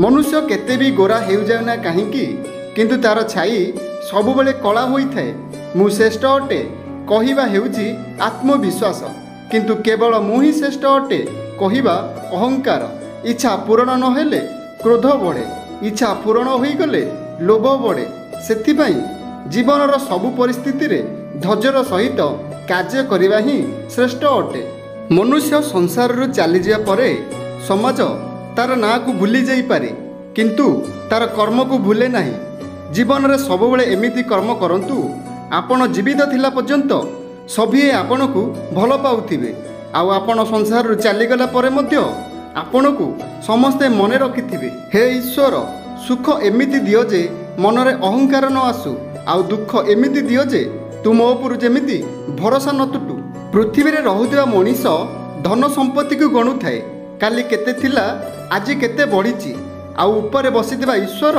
मनुष्य केते भी गोरा हो जाए ना कहीं किंतु तार छाई सबुबले कला होता है। मु श्रेष्ठ अटे कहवा हेउची आत्मविश्वास, किंतु केवल मु ही श्रेष्ठ अटे कहवा अहंकार। इच्छा पूरण नहेले क्रोध बढ़े, इच्छा पूरण होईगले लोभ बढ़े। सेथिपाई जीवनर सबु परिस्थिति रे धैर्यर सहित कार्य करवा ही श्रेष्ठ अटे। मनुष्य संसार रु चली जा परे समाज तार ना को भूली जाई पारे, किंतु तार कर्म को भूले नहीं। जीवन रे सबुबले एमिति कर्म करंतु आपण जीवित थिला पर्यंत सभी आपण को भल पाउथिबे। आउ आपण संसार रु चली गला परे मध्य आपण को समस्ते मने रखिथिबे। हे ईश्वर, सुख एमिति दियो जे मनरे अहंकार न आसु, आउ दुख एमिति दियो जे तुम उपर जेमिति भरोसा न तुटू। पृथ्वी रे रहुथिबा मनीष धन संपत्ति को गणु थाए, काली केते थिला आज केते बढ़ीची। आउ ऊपर बसिथिबा ईश्वर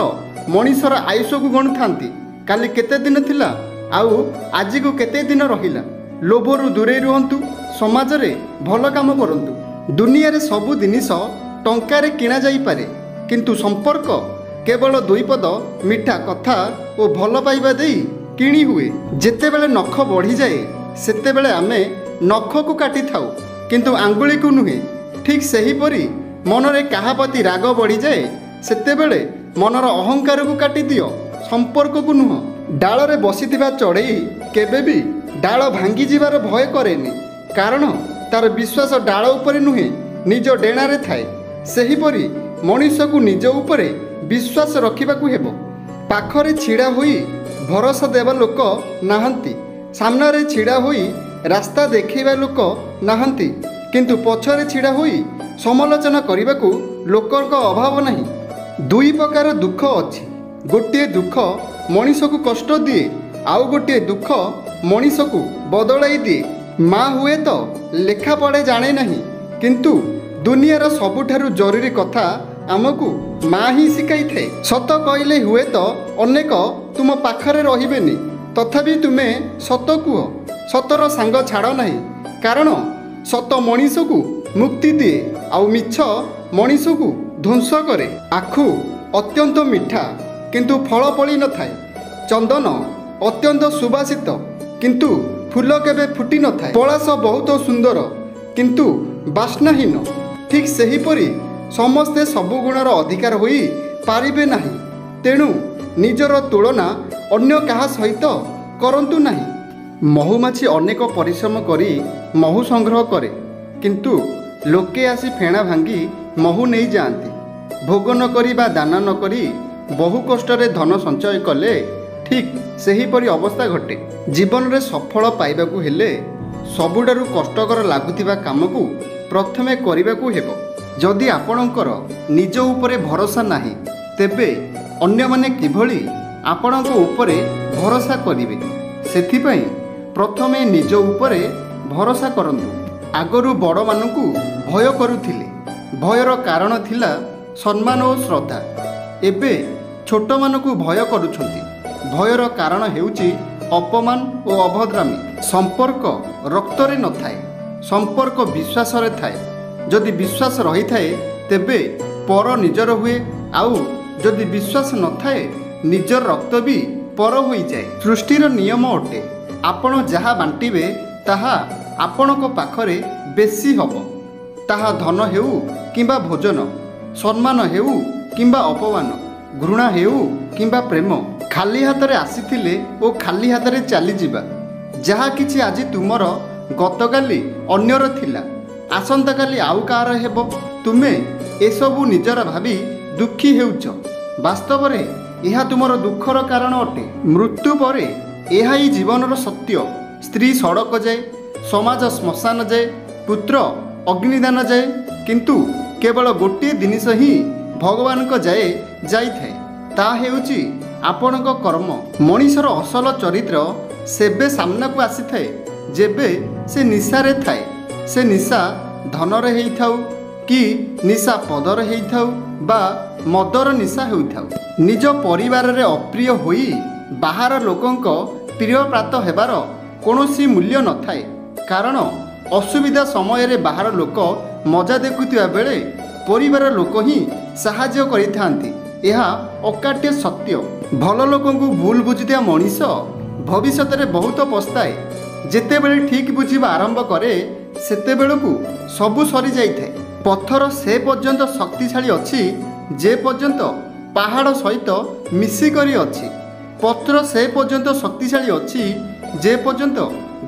मनीषर आयुष को गणु थांती, काली केते दिन थिला आउ आज को केते दिन रहिला। लोभरु दूरे रुहंतु, समाज रे भल काम करंतु। दुनिया रे सबु जिनिस टंकारे किणा जाई पारे, किंतु संपर्क केवल दुई पद मिठा कथा और भल पाइबा देई किणी हुए। जेतेबेले नख बढ़ी जाए सेतेबेले आमे नख को काटी थाउ, किंतु आंगुली को नुहे। ठीक सही परी मनरे काहा प्रति राग बढ़ी जाए सेतेबेले मनर अहंकार को काटी दियो, संपर्क को नुह। डाल रे बसिथिबा चढ़ई केबे भी डाल भांगी जीवार भय करेनी, कारण तार विश्वास डाल उपरे नुहे निज डेणारे थाए। सही परी मनुष्य को निज उपरे विश्वास रखिबाकू हेबो। पाखरे छिड़ा होई भरोसा देवा लोक नाहंती, सामने छिड़ा होई रास्ता देखैबा लोक नाहंती, किंतु पछरे छिड़ा होई समालोचना करबाकू लोकक अभाव नहीं। दुई प्रकार दुख अछि, गोटे दुख मनीष को कष्ट दिए, आउ गोटे दुख मनीष को बदलाई दिए। माँ हुए तो लेखा पढ़े जाने नहीं, किंतु दुनियार सबुठारु जरूरी कथा आमको माँ ही शिखाई थे। सत कहले हुए तो अनेक तुम पाखरे रहिबेनी, तथापि तुमे सत कुह। सतर सांग छाड़ नहीं, कारण सत मनीष को मुक्ति दिए, आउ मिछ मनीष को ध्वंस करे। आखु अत्यंत मीठा किंतु फल फली न थाए, चंदन अत्यंत सुबासित किंतु फूल केबे फुटी न थाए। पलाश बहुत सुंदर किंतु बास्नाहीन। ठीक सही परी समस्ते सबु गुणर अधिकार होई पारिबे नहीं, तेणु निजर तुलना अन्य काहा सहित करंतु नहीं। महुमाछी अनेक परिश्रम करी महु संग्रह करे, किंतु लोके आसी फेणा भांगी महु नहीं जाती। भोग न करी बा दान न करी बहु कष्टरे धन संचय कले ठीक सही परी अवस्था घटे। जीवन रे सफल पाइबाकू हेले सबुठारु कष्टकर लागुथिबा काम को प्रथमे करिबाकू हेबो। जदि आपणकर निज उपरे भरोसा नाही, तेबे अन्य माने किभली आपणको उपरे भरोसा करिवे। सेथिपई प्रथमे निज उपरे भरोसा करंतु। आगरु बड़ मानकू भय करुथिले, भयर कारण थिला सम्मान और श्रद्धा। एबे छोट मानकू भय करुछंती, भयर कारण हेउची अपमान और अभद्रामी। संपर्क रक्तरे न थाए, संपर्क विश्वास रे थाए। जदि विश्वास रही थाए तेबे पर निजर हुए, आउ जदि विश्वास न थाए निजर रक्त भी पर होई जाए। सृष्टिर नियम अटे, आपण जहा बांटिबे ताहा आपणको पाखरे बेसी हबो। ताहा धन हेउ किंबा भोजन, सम्मान हेउ किंबा अपमान, घृणा हेउ किंबा प्रेम। खाली हाथ रे आसीथिले ओ खाली हाथ रे चली जिबा। जहा किछि आजि तुमर गतकाली अन्यर थिला, आसंता काली आउ कार हेबो। तुमे एसबु निजर भावी दुखी हेउछ, वास्तव रे एहा तुमर दुखर कारण अटे। मृत्यु परे एहा ही जीवनर सत्य। स्त्री सड़क जाए, समाज श्मशान जाए, पुत्र अग्निदान जाए, किंतु केवल गोटे जिनिस ही भगवान को जाए जाइथाए, ता हेउची आपणक कर्म। मनीषर असल चरित्र सेबे सामना को आसी थाए जेबे से निशारे थाए। से निशा धनरे हेइथाउ कि निशा पदर हेइथाउ बा मदर निशा हेउथाउ। निज परिवार रे अप्रिय होई बाहर लोकंक प्रिय प्राप्त हेबार कौनसी मूल्य न थाए, कारण असुविधा समय रे बाहर लोक मजा देखुथिबा बेले परिवार लोक ही साहाय्य करिथांती। यह अकाट्य सत्य। भल लोकंकु भूल बुझुथिया मनीष भविष्यत रे बहुत पछताए। जेतेबेले ठीक बुझिबा आरंभ करे सेतेबेलकु सबु सरी जाइଥାଏ। पत्थर से पर्यंत शक्तिशाली अछि जे पर्यंत पहाड़ सहित मिसिकरी अछि। पत्र से पर्यंत शक्तिशाली अछि जे पर्यंत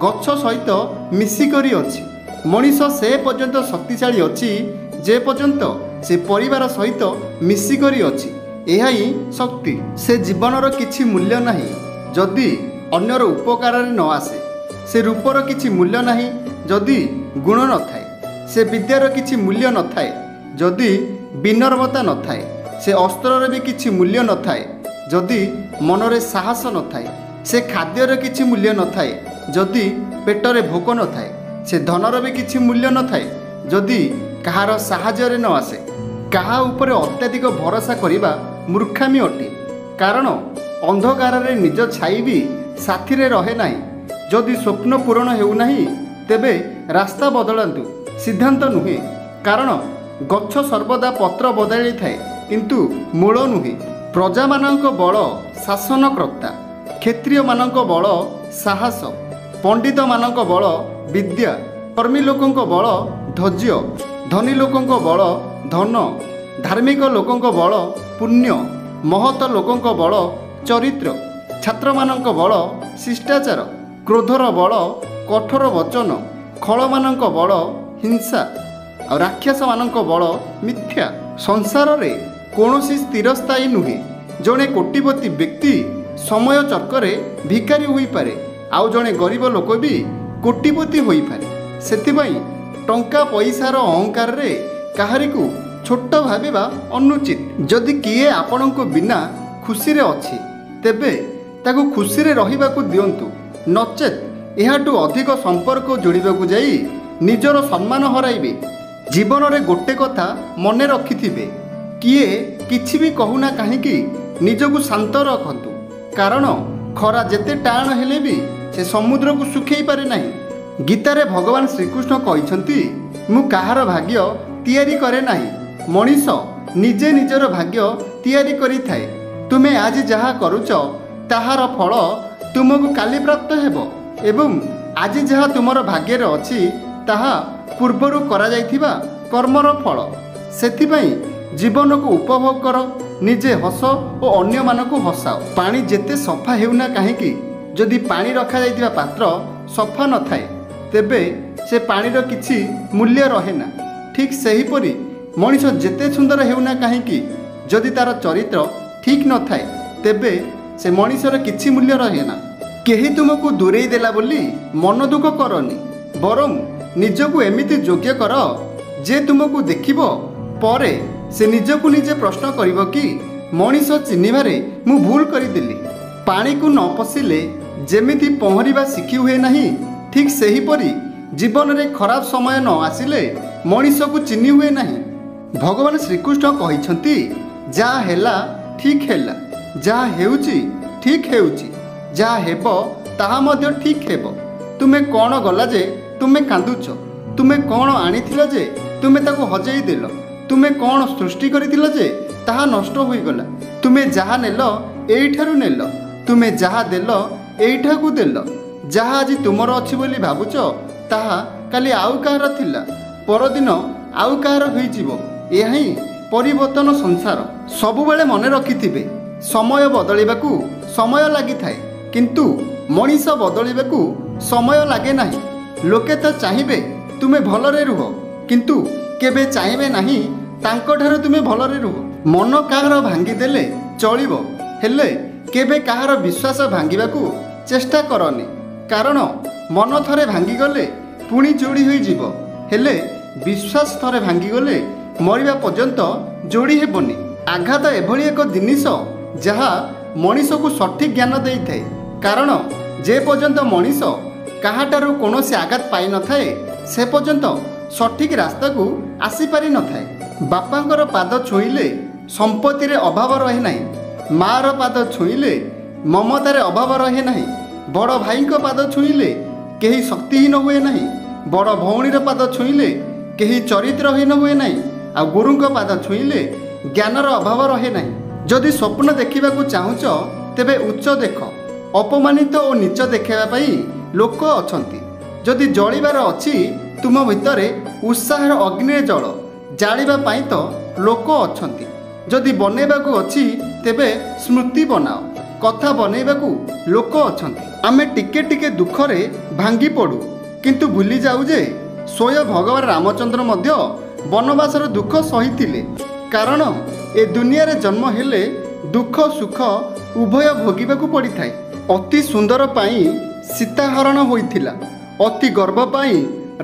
गछ सहित मिसिकरी अछि। मनीष से पर्यंत शक्तिशाली अछि जे पर्यंत से परिवार सहित मिसिकरी अछि। यह ही शक्ति। से जीवनर किछि मूल्य नाही जदि अन्यर उपकार न आसे। से रूपर किछि मूल्य नाही जदि गुण न थाए। से विद्यार किछि मूल्य न थाए जदि विनम्रता न थाए। से अस्त्रर भी किछि मूल्य न थाए जदि मनरे साहस न थाए। से खाद्यर किछि मूल्य न थाए जदि पेटरे भोक न थाए। से धनर भी किछि मूल्य न थाए जदि कहार साहाय्य न आसे। काहा उपरे अत्याधिक भरोसा करिबा मूर्खामी अटे। कारण अंधकार रे निज छाई भी साथी रे रहे नाही। जदि स्वप्न पूरण हेउ नाही तेबे रास्ता बदलांतु, सिद्धांत नुहे। कारण गच्छ सर्वदा पत्र बदली थाए किंतु मूल नुहे। प्रजा मानक बल शासनकर्ता, क्षत्रिय मानक बल साहस, पंडित मानक बल विद्या, कर्मी लोकंक बल धैर्य, धनी लोकंक बल धन, धार्मिक लोकंक बल पुण्य, महत लोकंक बल चरित्र, छात्र मानक बल शिष्टाचार, क्रोधर बल कठोर वचन, खल मानक बल हिंसा और राक्षस मानक बल मिथ्या। संसार रे कौनसी स्थिरस्थायी नुहे। जड़े कोटिपति व्यक्ति समय चक्रे भिकारी होई पारे, आउ जड़े गरीब लोक भी कोटिपति होई पारे। सेथिबाई टंका पैसार अहंकार रे काहारिकु छोट भाविबा अनुचित। जदि किए आपणको बिना खुशी रे अछि तेबे ताकु खुशी रे रहिबाकु दियंतु। नचेत एहाटु अधिक संपर्क जोड़िबाकु जाई निजर सम्मान हराइबे। जीवन रे गोटे कथा मने रखिथिबे, किए किछि भी कहूना काहीकि निजकु शांत रखंतु। कारण खरा जेते टाण हेले भी से समुद्र को सुखेई पारे नाही। गीतारे भगवान श्रीकृष्ण कहिसंती, मु काहार भाग्य तियारी करे नाही, मनीष निजे निजर भाग्य तियारी करि थाए। तुमे आज जहा करूच ताहार फल तुमको काली प्राप्त हेबो एवं आज जहा तुमर भाग्य रे अछि ताहा पूर्वरु करा जाइथिबा कर्मर फल। सेथिबाई जीवन को उपभोग कर, निजे हस और अन्य मानकु हसाओ। पानी जेते सफा हेउना काहेकि जदि पानी रखा जाइथिबा पात्र सफा न थाए तेबे से पानीर किछि मूल्य रहेना। ठीक सही परी मनीष जेते सुंदर हेउना काहेकि जदि तार चरित्र ठीक न थाए तेबे से मनीषर किछि मूल्य रहेना। केही तुमको दूरेई देला बोली मन दुख करनी, बरं निजकु एमिति योग्य कर जे तुमको देखिबो परे से निजकु निजे प्रश्न करिबो कि मनीष चिन्हिबारे मु भूल करिदेली। पानी को न पशिले जेमिति पहरिबा शिखी हुए नहीं, ठीक सही परी जीवन रे खराब समय न आसिले मनीष को चिन्हि हुए नहीं। भगवान श्रीकृष्ण कहिसंती, जा हेला ठीक हेला, जा हेउची ठीक हेउची, जा हेबो ताहा मध्य ठीक हेबो। तुमे कोन गला जे तुमे कांदुच, तुमे कोन आनिथिला जे तुमे ताको हजेई देलो, तुमे कोन सृष्टि करिथिला जे ताहा नष्ट होई गला। तुमे जहा नेलो एइठारु नेलो, तुमे जहा देलो एइठाकु देलो। जहा आज तुमर अछि बोली भाबुच ताहा काली आउ काहार थिला, परदिन आउ काहार होई जिवो। एही परिवर्तन संसार। सबुबेले मने रखिथिबे, समय बदलिबाकू समय लागि थाए किंतु मनीष बदलिबाकू समय लागे नाही। लोके तो चाहिबे तुमे भलरे रुह किंतु केबे चाहिबे नाही तांको ठारो तुमे भलरे रुह। मन काहार भांगी देले चलिबो, हेले केबे काहार विश्वास भांगिबाकू चेष्टा करनी। कारण मन थरे भांगी गले पुणी जोड़ी होई जीवो, हेले विश्वास थरे भांगी गले मरिबा पर्यंत जोड़ी हेबनी। आघात एभली एक जिनिस जहा मनीष को सठिक ज्ञान देई थाए। कारण जे पर्यंत मनीष काहाटारू कौनसी आघात पाई न थाए से पर्यंत सठिक रास्ता को आसी पारि न थाए। बापांकर पाद छुईले संपत्ति रे अभाव रहे नाही, मार पाद छुईले ममतार अभाव रहे नाही, बड़ भाई पाद छुईले केही शक्तिहीन हुए नाही, बड़ भौणीर पाद छुईले केही चरित्रहीन हुए नाही, ଆଉ ଗୁରୁଙ୍କ ପାଦ ଛୁଇଁଲେ ଜ୍ଞାନର ଅଭାବ ରହେ ନାହିଁ। ଯଦି ସ୍ୱପ୍ନ ଦେଖିବାକୁ ଚାହୁଁଛ ତେବେ ଉଚ୍ଚ ଦେଖ। ଅପମାନିତ ଓ ନୀଚ ଦେଖାଇବା ପାଇଁ ଲୋକ ଅଛନ୍ତି। ଯଦି ଜଳିବାର ଅଛି ତୁମ ଭିତରେ ଉତ୍ସାହର ଅଗ୍ନିରେ ଜଳ। ଜାଳିବା ପାଇଁ ତ ଲୋକ ଅଛନ୍ତି। ଯଦି ବନେଇବାକୁ ଅଛି ତେବେ ସ୍ମୃତି ବନାଅ। କଥା ବନେଇବାକୁ ଲୋକ ଅଛନ୍ତି। ଆମେ ଟିକେ ଟିକେ ଦୁଃଖରେ ଭାଙ୍ଗି ପଡ଼ୁ, କିନ୍ତୁ ଭୁଲି ଯାଉ ଯେ ସ୍ୱୟଂ ଭଗବାନ ରାମଚନ୍ଦ୍ର ମଧ୍ୟ ବନବାସର ଦୁଃଖ ସହିଥିଲେ। କାରଣ ଏ ଦୁନିଆରେ ଜନ୍ମ ହେଲେ ଦୁଃଖ ସୁଖ ଉଭୟ ଭୋଗିବାକୁ ପଡ଼ିଥାଏ। ଅତି ସୁନ୍ଦର ପାଇଁ ସୀତାହରଣ ହୋଇଥିଲା, ଅତି ଗର୍ବ ପାଇଁ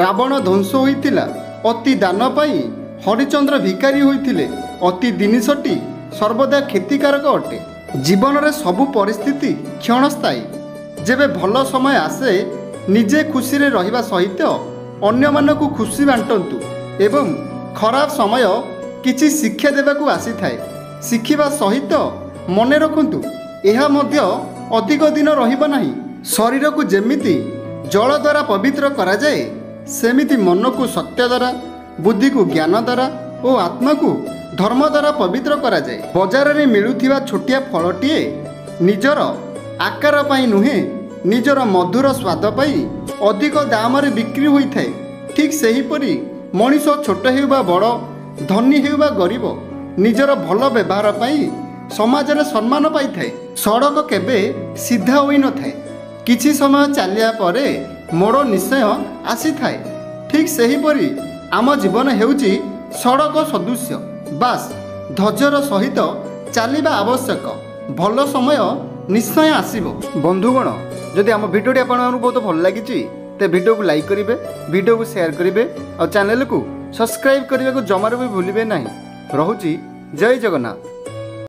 ରାବଣ ଧ୍ୱଂସ ହୋଇଥିଲା, ଅତି ଦାନ ପାଇଁ ହରିଚନ୍ଦ୍ର ଭିକାରୀ ହୋଇଥିଲେ। ଅତି ଜିନିଷଟି ସର୍ବଦା କ୍ଷତିକାରକ ଅଟେ। ଜୀବନରେ ସବୁ ପରିସ୍ଥିତି କ୍ଷଣସ୍ଥାୟୀ। ଯେବେ ଭଲ ସମୟ ଆସେ ନିଜେ ଖୁସିରେ ରହିବା ସହିତ ଅନ୍ୟମାନଙ୍କୁ ଖୁସି ବାଣ୍ଟନ୍ତୁ ଏବଂ ଖରାପ ସମୟ କିଛି ଶିକ୍ଷା ଦେବାକୁ ଆସିଥାଏ। ଶିଖିବା ସହିତ ମନେ ରଖନ୍ତୁ ଏହା ମଧ୍ୟ ଅଧିକ ଦିନ ରହିବ ନାହିଁ। ଶରୀରକୁ ଯେମିତି ଜଳ ଦ୍ୱାରା ପବିତ୍ର କରାଯାଏ ସେମିତି ମନକୁ ସତ୍ୟ ଦ୍ୱାରା, ବୁଦ୍ଧିକୁ ଜ୍ଞାନ ଦ୍ୱାରା ଓ ଆତ୍ମାକୁ ଧର୍ମ ଦ୍ୱାରା ପବିତ୍ର କରାଯାଏ। ବଜାରରେ ମିଳୁଥିବା ଛୋଟିଆ ଫଳଟିଏ ନିଜର ଆକାର ପାଇଁ ନୁହେଁ, ନିଜର ମଧୁର ସ୍ୱାଦ ପାଇଁ ଅଧିକ ଦାମରେ ବିକ୍ରି ହୋଇଥାଏ। ଠିକ୍ ସେହିପରି ମଣିଷ ଛୋଟ ହେଉ ବା ବଡ଼, ଧନୀ ହେଉ ବା ଗରିବ, ନିଜର ଭଲ ବ୍ୟବହାର ପାଇଁ ସମାଜରେ ସମ୍ମାନ ପାଇଥାଏ। ସଡ଼କ କେବେ ସିଧା ହୋଇନଥାଏ। କିଛି ସମୟ ଚାଲିବା ପରେ ମୋଡ଼ ନିଶ୍ଚୟ ଆସିଥାଏ। ଠିକ୍ ସେହିପରି ଆମ ଜୀବନ ହେଉଛି ସଡ଼କ ସଦୃଶ୍ୟ। ବାସ୍ ଧୈର୍ଯ୍ୟର ସହିତ ଚାଲିବା ଆବଶ୍ୟକ। ଭଲ ସମୟ ନିଶ୍ଚୟ ଆସିବ। ବନ୍ଧୁଗଣ, ଯଦି ଆମ ଭିଡ଼ିଓଟି ଆପଣମାନଙ୍କୁ ବହୁତ ଭଲ ଲାଗିଛି ତେବେ ଭିଡ଼ିଓକୁ ଲାଇକ୍ କରିବେ, ଭିଡ଼ିଓକୁ ସେୟାର କରିବେ ଆଉ ଚ୍ୟାନେଲକୁ ସବସ୍କ୍ରାଇବ୍ କରିବାକୁ ଜମାରୁ ବି ଭୁଲିବେ ନାହିଁ। ରହୁଛି, ଜୟ ଜଗନ୍ନାଥ।